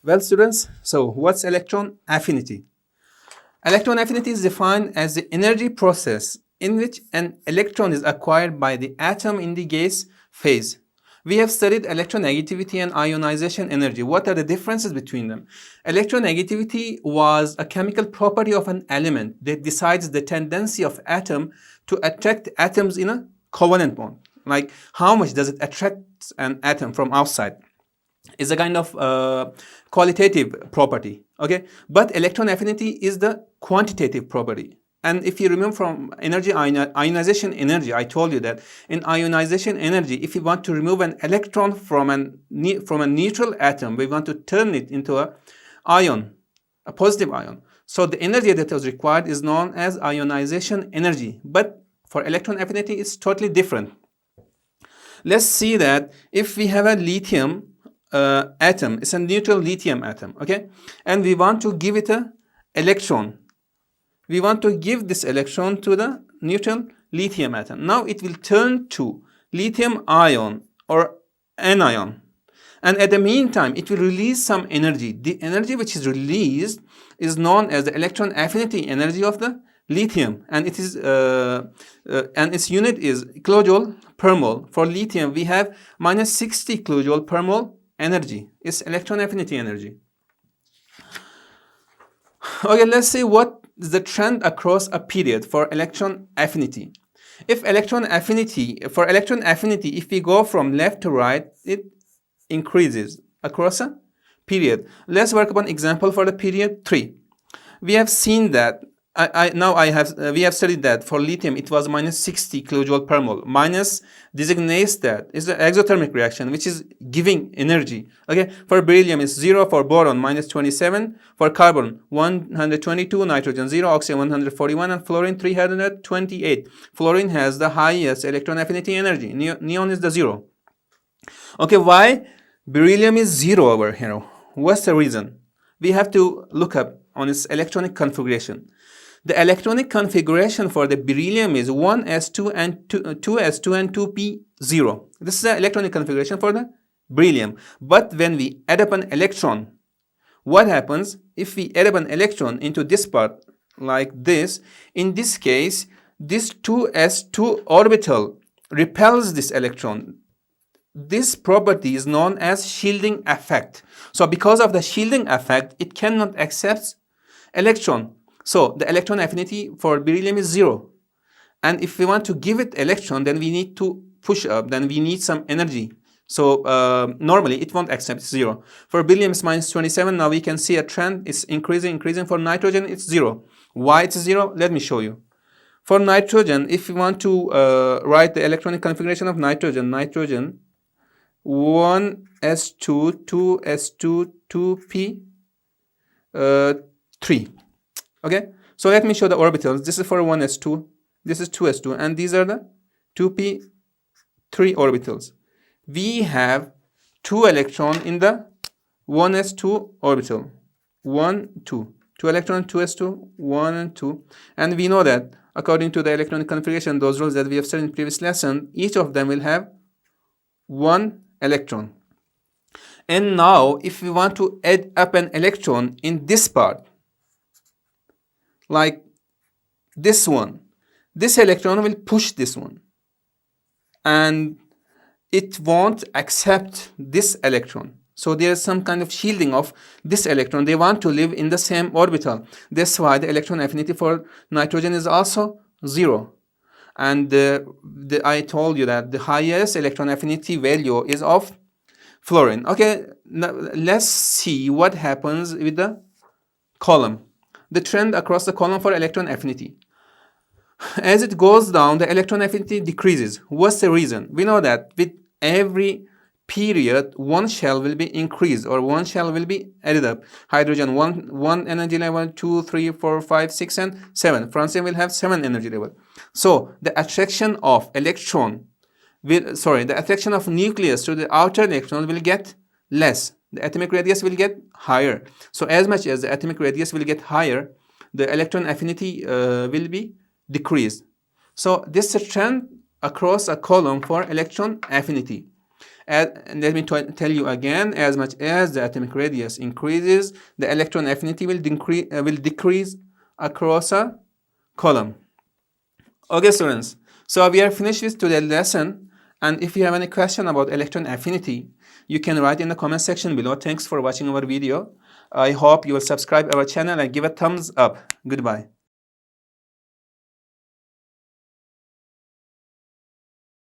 Well, students, so what's electron affinity? Electron affinity is defined as the energy process in which an electron is acquired by the atom in the gas phase. We have studied electronegativity and ionization energy. What are the differences between them? Electronegativity was a chemical property of an element that decides the tendency of atom to attract atoms in a covalent bond. Like how much does it attract an atom from outside? Is a kind of qualitative property, okay? But electron affinity is the quantitative property. And if you remember from ionization energy, I told you that in ionization energy, if you want to remove an electron from a neutral atom, we want to turn it into a ion, a positive ion. So the energy that was required is known as ionization energy. But for electron affinity, it's totally different. Let's see that if we have a lithium atom, it's a neutral lithium atom, okay? And we want to give it an electron. We want to give this electron to the neutral lithium atom. Now it will turn to lithium ion or anion. And at the meantime, it will release some energy. The energy which is released is known as the electron affinity energy of the lithium, and it is and its unit is kilojoule per mole. For lithium, we have minus 60 kilojoule per mole energy. It's electron affinity energy. Okay, let's see what is the trend across a period for electron affinity. If electron affinity, if we go from left to right, it increases across a period. Let's work upon example for the period 3. We have seen that we have studied that for lithium it was minus 60 kilojoule per mole. Minus designates that is the exothermic reaction which is giving energy. Okay, for beryllium it's 0, for boron minus 27, for carbon 122, nitrogen 0, oxygen 141, and fluorine 328. Fluorine has the highest electron affinity energy. Neon is the 0. Okay, why beryllium is 0 over here? What's the reason? We have to look up on its electronic configuration. The electronic configuration for the beryllium is 1s2 and 2s2 and 2p0. This is the electronic configuration for the beryllium. But when we add up an electron, what happens if we add up an electron into this part like this? In this case, this 2s2 orbital repels this electron. This property is known as shielding effect. So because of the shielding effect, it cannot accept electron. So the electron affinity for beryllium is 0. And if we want to give it electron, then we need to push up, then we need some energy. So normally it won't accept 0. For beryllium it's minus 27. Now we can see a trend. It's increasing. For nitrogen it's 0. Why it's 0? Let me show you. For nitrogen, if we want to write the electronic configuration of nitrogen 1s2, 2s2, 2p3. Okay, so let me show the orbitals. This is for 1s2, this is 2s2, and these are the 2p3 orbitals. We have 2 electrons in the 1s2 orbital. 1, 2. 2 electrons, 2s2, 1 and 2. And we know that according to the electronic configuration, those rules that we have studied in previous lesson, each of them will have 1 electron. And now if we want to add up an electron in this part, like this one, this electron will push this one and it won't accept this electron. So there is some kind of shielding of this electron. They want to live in the same orbital. That's why the electron affinity for nitrogen is also 0. And I told you that the highest electron affinity value is of fluorine. Okay, now let's see what happens with the column. The trend across the column for electron affinity. As it goes down, the electron affinity decreases. What's the reason? We know that with every period, one shell will be increased or one shell will be added up. Hydrogen, one energy level, 2, 3, 4, 5, 6, and 7. Francium will have 7 energy level. So the attraction of the attraction of nucleus to the outer electron will get less. The atomic radius will get higher. So as much as the atomic radius will get higher, the electron affinity will be decreased. So this is a trend across a column for electron affinity. And let me tell you again, as much as the atomic radius increases, the electron affinity will decrease across a column. Okay, students. So we are finished with today's lesson. And if you have any question about electron affinity, you can write in the comment section below. Thanks for watching our video. I hope you will subscribe our channel and give a thumbs up. Goodbye.